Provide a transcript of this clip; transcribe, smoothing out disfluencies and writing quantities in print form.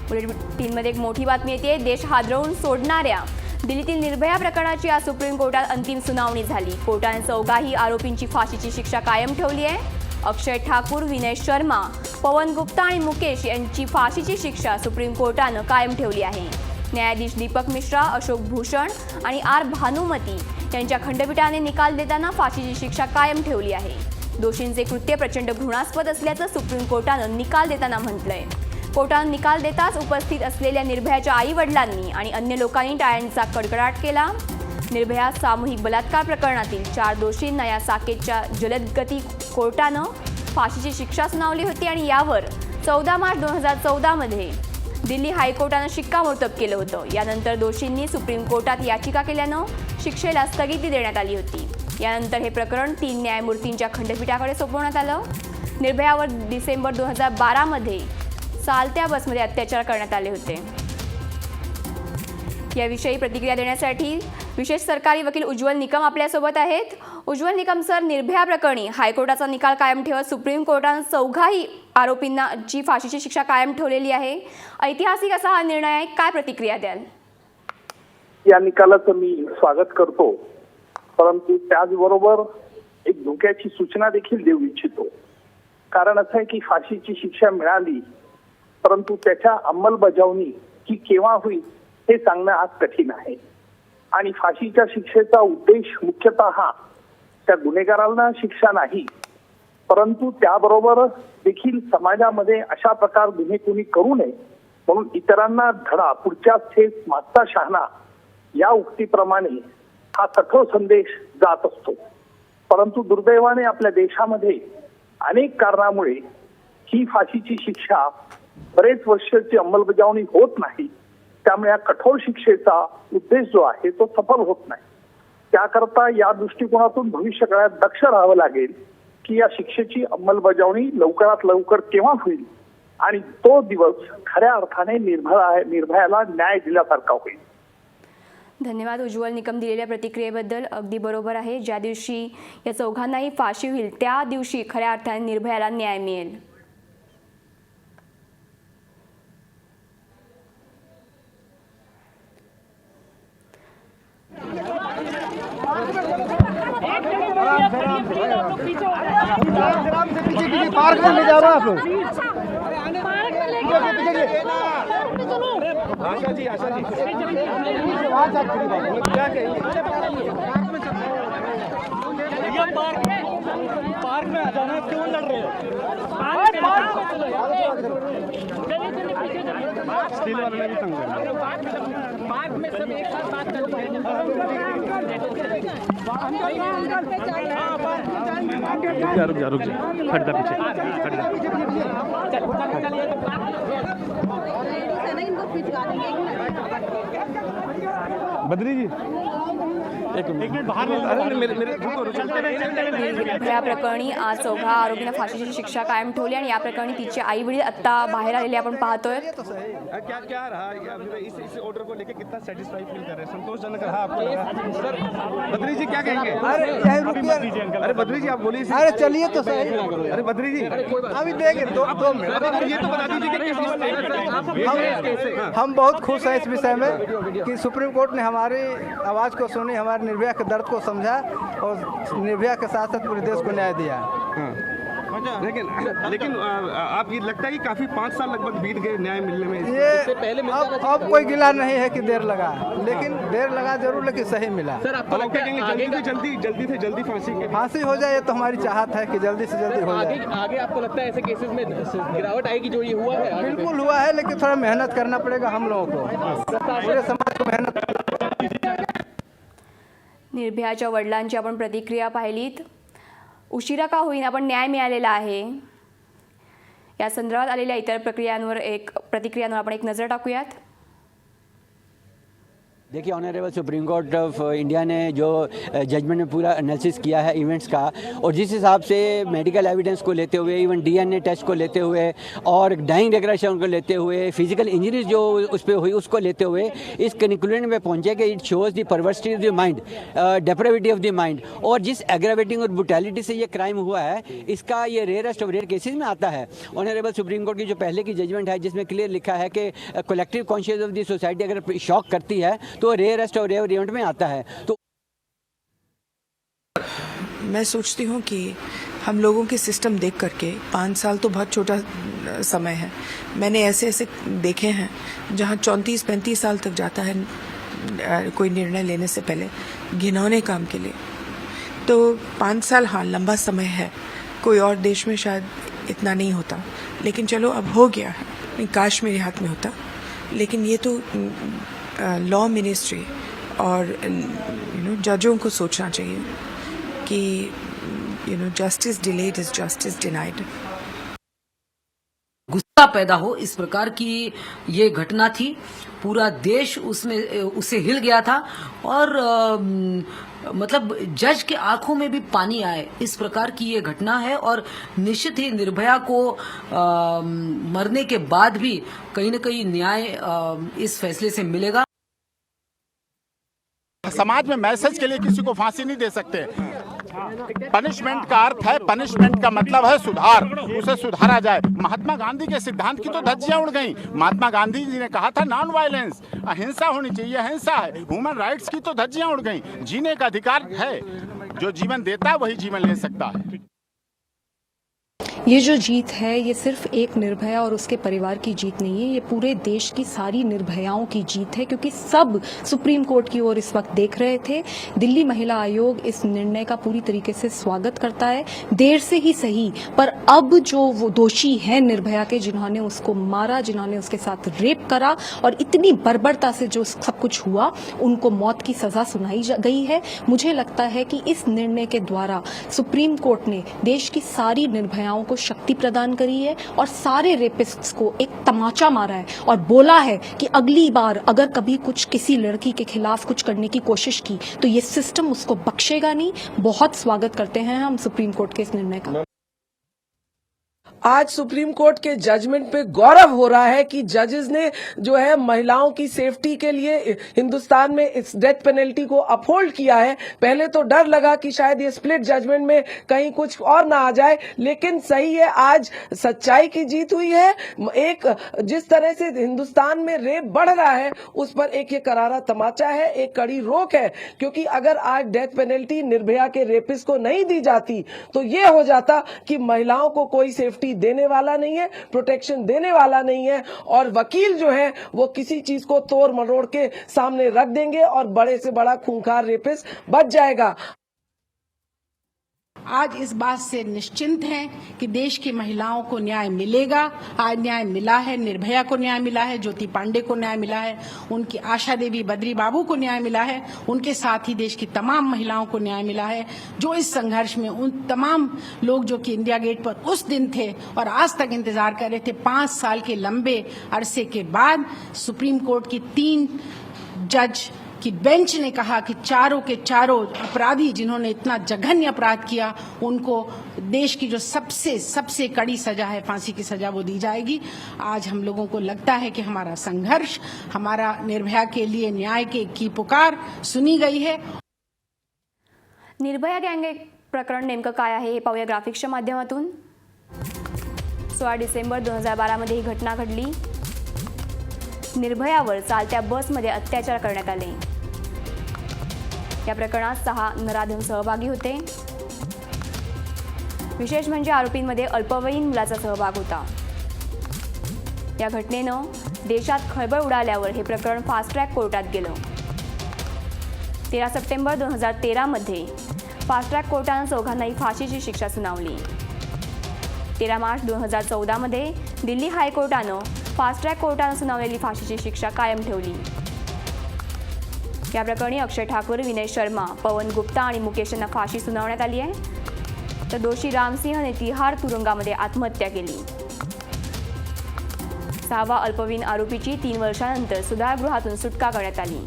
बुलेटिनमध्ये एक मोठी बातमी येते। देश हादरवून सोडणाऱ्या दिल्लीतील निर्भया प्रकरणाची आज सुप्रीम कोर्टात अंतिम सुनावणी झाली। कोर्टाने चौघाही आरोपींची फाशीची शिक्षा कायम ठेवली आहे। अक्षय ठाकूर, विनय शर्मा, पवन गुप्ता आणि मुकेश यांची फाशीची शिक्षा सुप्रीम कोर्टाने कायम ठेवली आहे। न्यायाधीश दीपक मिश्रा, अशोक भूषण आणि आर भानुमती यांच्या खंडपीठाने निकाल देताना फाशीची शिक्षा कायम ठेवली आहे। दोषींचे कृत्य प्रचंड घृणास्पद असल्याचं सुप्रीम कोर्टाने निकाल देताना म्हटलंय। कोर्टाने निकाल देताच उपस्थित असलेल्या निर्भयाच्या आई-वडिलांनी आणि अन्य लोकांनी टाळ्यांचा कडकडाट केला। निर्भया सामूहिक बलात्कार प्रकरणातील 4 दोषींना या साकेतच्या जलदगती कोर्टाने फाशीची शिक्षा सुनावली होती आणि यावर 14 मार्च 2014 मध्ये दिल्ली हायकोर्टाने शिक्कामोर्तब केलं होतं। यानंतर दोषींनी सुप्रीम कोर्टात याचिका केल्यानं शिक्षेला स्थगिती देण्यात आली होती। यानंतर हे प्रकरण 3 न्यायमूर्तींच्या खंडपीठाकडे सोपवण्यात आलं। निर्भयावर डिसेंबर 2012 मध्ये चालत्या बसमध्ये अत्याचार करण्यात आले होते। याविषयी प्रतिक्रिया देण्यासाठी विशेष सरकारी वकील उज्ज्वल निकम आपल्यासोबत आहेत। उज्ज्वल निकम सर, निर्भया प्रकरणी हायकोर्टाचा निकाल कायम ठेवत सुप्रीम कोर्टाने चौघाही आरोपींना जी फाशीची शिक्षा कायम ठेवलेली आहे, ऐतिहासिक असा हा निर्णय आहे, काय प्रतिक्रिया द्याल? या निकालाचं मी स्वागत करतो, परंतु त्याचबरोबर एक धोक्याची सूचना देखील देऊ इच्छितो। कारण असं आहे की फाशीची शिक्षा मिळाली, परंतु त्याच्या अंमलबजावणी ही केव्हा होईल हे सांगणं आज कठीण आहे। आणि फाशीच्या शिक्षेचा उद्देश मुख्यतः त्या गुन्हेगारांना शिक्षा नाही, परंतु त्याबरोबर देखील समाजामध्ये अशा प्रकार गुन्हे कोणी करू नये म्हणून इतरांना धडा, पुढच्या ठेस मागचा शहाणा या उक्तीप्रमाणे हा कठोर संदेश जात असतो। परंतु दुर्दैवाने आपल्या देशामध्ये अनेक कारणामुळे ही फाशीची शिक्षा बरेच वर्षाची अंमलबजावणी होत नाही। त्यामुळे या कठोर शिक्षेचा उद्देश जो आहे तो सफल होत नाही। त्याकरता या दृष्टिकोनातून भविष्यकाळात दक्ष राहावं लागेल की या शिक्षेची अंमलबजावणी लवकरात लवकर केव्हा होईल आणि तो दिवस खऱ्या अर्थाने निर्भयाला न्याय दिल्यासारखा होईल। धन्यवाद उज्ज्वल निकम दिलेल्या प्रतिक्रियेबद्दल। अगदी बरोबर आहे, ज्या दिवशी या चौघांनाही फाशी होईल त्या दिवशी खऱ्या अर्थाने निर्भयाला न्याय मिळेल। पार्क में ले जा रहा आप लोग। आशा जी पार्क में आ जाना, क्यों लड़ रहे हो? स्टील वाले ने भी तंग कर पार्क में सब एक साथ बात करते हैं। रुक जा हट जा पीछे हट जा। बद्री जी एक मिनिट बाहर या प्रकरणी आज चौघा आरोपींना फाशीची शिक्षा कायम ठेवली आणि या प्रकरणी तिचे आई वडील आता बाहेर आलेले आपण पाहतोय। क्या क्या रहा इस ऑर्डर को लेके कितना सेटिस्फाई फील कर रहे हैं? संतोषजनक रहा आपको? सर बद्री जी क्या कहेंगे? अरे बद्री जी आप बोलिए। अरे चलिए तो सही। अरे बद्री जी अभी देंगे दो मिनट, ये तो बता दीजिए कि हम बहुत खुश हैं इस विषय में कि सुप्रीम कोर्ट ने हमारी आवाज़ को सुनी, हमारे निर्भया के दर्द को समझा और निर्भया के साथ साथ पूरे देश को न्याय दिया। लेकिन आप ये लगता है कि काफी 5 साल लगभग बीत गए न्याय मिलने में। ये पहले अब कोई गिला नहीं है कि देर लगा, लेकिन देर लगा जरूर, लेकिन सही मिला। सर आप लगता है जल्दी से जल्दी फांसी हो जाए, ये तो हमारी चाहत है कि जल्दी से जल्दी हो जाए। आगे आपको लगता है ऐसे केसेस में गिरावट आएगी जो ये हुआ है? बिल्कुल हुआ है, लेकिन थोड़ा मेहनत करना पड़ेगा हम लोगों को, पूरे समाज को मेहनत। निर्भयाच्या वडिलांची आपण प्रतिक्रिया पाहिलीत। उशिरा का होईना पण न्याय मिळालेला आहे। या संदर्भात आलेल्या इतर प्रतिक्रियांवर आपण एक नजर टाकूयात। देखिए, honourable supreme court of India ने जो जजमेंट में पूरा एनालिसिस किया है इवेंट्स का, और जिस हिसाब से मेडिकल एविडेंस को लेते हुए, इवन डीएनए टेस्ट को लेते हुए और डाइंग डिक्लेरेशन को लेते हुए, फिजिकल इंजरीज जो उस पर हुई उसको लेते हुए इस कंक्लूजन में पहुंचे कि it shows the perversity of the mind, depravity of the mind, और जिस एग्रावेटिंग और ब्रुटैलिटी से ये क्राइम हुआ है इसका ये रेयरेस्ट ऑफ रेयर केसेस में आता है। ऑनरेबल सुप्रीम कोर्ट की जो पहले की जजमेंट है जिसमें क्लियर लिखा है कि collective conscious of the society अगर शॉक करती है तो रेयरेस्ट और रेयर इवेंट में आता है। तो मैं सोचती हूँ कि हम लोगों के सिस्टम देख करके 5 साल तो बहुत छोटा समय है। मैंने ऐसे ऐसे देखे हैं जहाँ 34-35 साल तक जाता है कोई निर्णय लेने से पहले घिनौने काम के लिए। तो 5 साल हाँ लंबा समय है, कोई और देश में शायद इतना नहीं होता, लेकिन चलो अब हो गया है। काश मेरे हाथ में होता, लेकिन ये तो लॉ मिनिस्ट्री और जजों को सोचना चाहिए कि justice delayed is justice denied. गुस्सा पैदा हो इस प्रकार की ये घटना थी। पूरा देश उससे हिल गया था और मतलब जज के आंखों में भी पानी आए इस प्रकार की ये घटना है। और निश्चित ही निर्भया को मरने के बाद भी कहीं न कहीं न्याय इस फैसले से मिलेगा। समाज में मैसेज के लिए किसी को फांसी नहीं दे सकते। पनिशमेंट का अर्थ है, पनिशमेंट का मतलब है सुधार, उसे सुधारा जाए। महात्मा गांधी के सिद्धांत की तो धज्जियां उड़ गई। महात्मा गांधी जी ने कहा था नॉन वायलेंस, अहिंसा होनी चाहिए, अहिंसा है। ह्यूमन राइट्स की तो धज्जियां उड़ गई। जीने का अधिकार है, जो जीवन देता है वही जीवन ले सकता है। ये जो जीत है ये सिर्फ एक निर्भया और उसके परिवार की जीत नहीं है, ये पूरे देश की सारी निर्भयाओं की जीत है, क्योंकि सब सुप्रीम कोर्ट की ओर इस वक्त देख रहे थे। दिल्ली महिला आयोग इस निर्णय का पूरी तरीके से स्वागत करता है, देर से ही सही, पर अब जो वो दोषी हैं निर्भया के, जिन्होंने उसको मारा, जिन्होंने उसके साथ रेप करा और इतनी बर्बरता से जो सब कुछ हुआ, उनको मौत की सजा सुनाई गई है। मुझे लगता है कि इस निर्णय के द्वारा सुप्रीम कोर्ट ने देश की सारी निर्भयाओं को शक्ति प्रदान करी है और सारे रेपिस्ट्स को एक तमाचा मारा है और बोला है कि अगली बार अगर कभी कुछ किसी लड़की के खिलाफ कुछ करने की कोशिश की तो ये सिस्टम उसको बख्शेगा नहीं। बहुत स्वागत करते हैं हम सुप्रीम कोर्ट के इस निर्णय का। आज सुप्रीम कोर्ट के जजमेंट पे गौरव हो रहा है कि जजेस ने जो है महिलाओं की सेफ्टी के लिए हिंदुस्तान में इस डेथ पेनल्टी को अपहोल्ड किया है। पहले तो डर लगा कि शायद ये स्प्लिट जजमेंट में कहीं कुछ और ना आ जाए, लेकिन सही है, आज सच्चाई की जीत हुई है। एक जिस तरह से हिंदुस्तान में रेप बढ़ रहा है उस पर एक ये करारा तमाचा है, एक कड़ी रोक है, क्योंकि अगर आज डेथ पेनल्टी निर्भया के रेपिस्ट को नहीं दी जाती तो ये हो जाता कि महिलाओं को कोई सेफ्टी देने वाला नहीं है, प्रोटेक्शन देने वाला नहीं है, और वकील जो है वो किसी चीज को तोड़ मरोड़ के सामने रख देंगे और बड़े से बड़ा खूंखार रेपिस्ट बच जाएगा। आज इस बात से निश्चिंत हैं कि देश की महिलाओं को न्याय मिलेगा। आज न्याय मिला है, निर्भया को न्याय मिला है, ज्योति पांडे को न्याय मिला है, उनकी आशा देवी बद्री बाबू को न्याय मिला है, उनके साथ ही देश की तमाम महिलाओं को न्याय मिला है जो इस संघर्ष में, उन तमाम लोग जो कि इंडिया गेट पर उस दिन थे और आज तक इंतजार कर रहे थे। 5 साल के लंबे अरसे के बाद सुप्रीम कोर्ट की 3 जज कि बेंच ने कहा कि चारों के चारों अपराधी जिन्होंने इतना जघन्य अपराध किया उनको देश की जो सबसे कड़ी सजा है, फांसी की सजा, वो दी जाएगी। आज हम लोगों को लगता है कि हमारा संघर्ष, हमारा निर्भया के लिए न्याय की पुकार सुनी गई है। निर्भया गँग प्रकरण नेमकं काय आहे हे पाहूया ग्राफिक्सच्या माध्यमातून। 16 डिसेंबर 2012 मध्ये ही घटना घडली। निर्भयावर चालत्या बसमध्ये अत्याचार करण्यात आले। या प्रकरणात 6 नराधम सहभागी होते। विशेष म्हणजे आरोपींमध्ये अल्पवयीन मुलाचा सहभाग होता। या घटनेनं देशात खळबळ उडाल्यावर हे प्रकरण फास्ट ट्रॅक कोर्टात गेलं। 13 सप्टेंबर 2013 मध्ये फास्ट ट्रॅक कोर्टानं चौघांनाही फाशीची शिक्षा सुनावली। 13 मार्च 2014 मध्ये दिल्ली हायकोर्टानं फास्ट ट्रॅक कोर्टानं सुनावलेली फाशीची शिक्षा कायम ठेवली। या प्रकरणी अक्षय ठाकूर, विनय शर्मा, पवन गुप्ता आणि मुकेश यांना फाशी सुनावण्यात आली आहे, तर दोषी रामसिंहने तिहार तुरुंगामध्ये आत्महत्या केली। 6वा अल्पवयीन आरोपीची 3 वर्षांनंतर सुधारगृहातून सुटका करण्यात आली।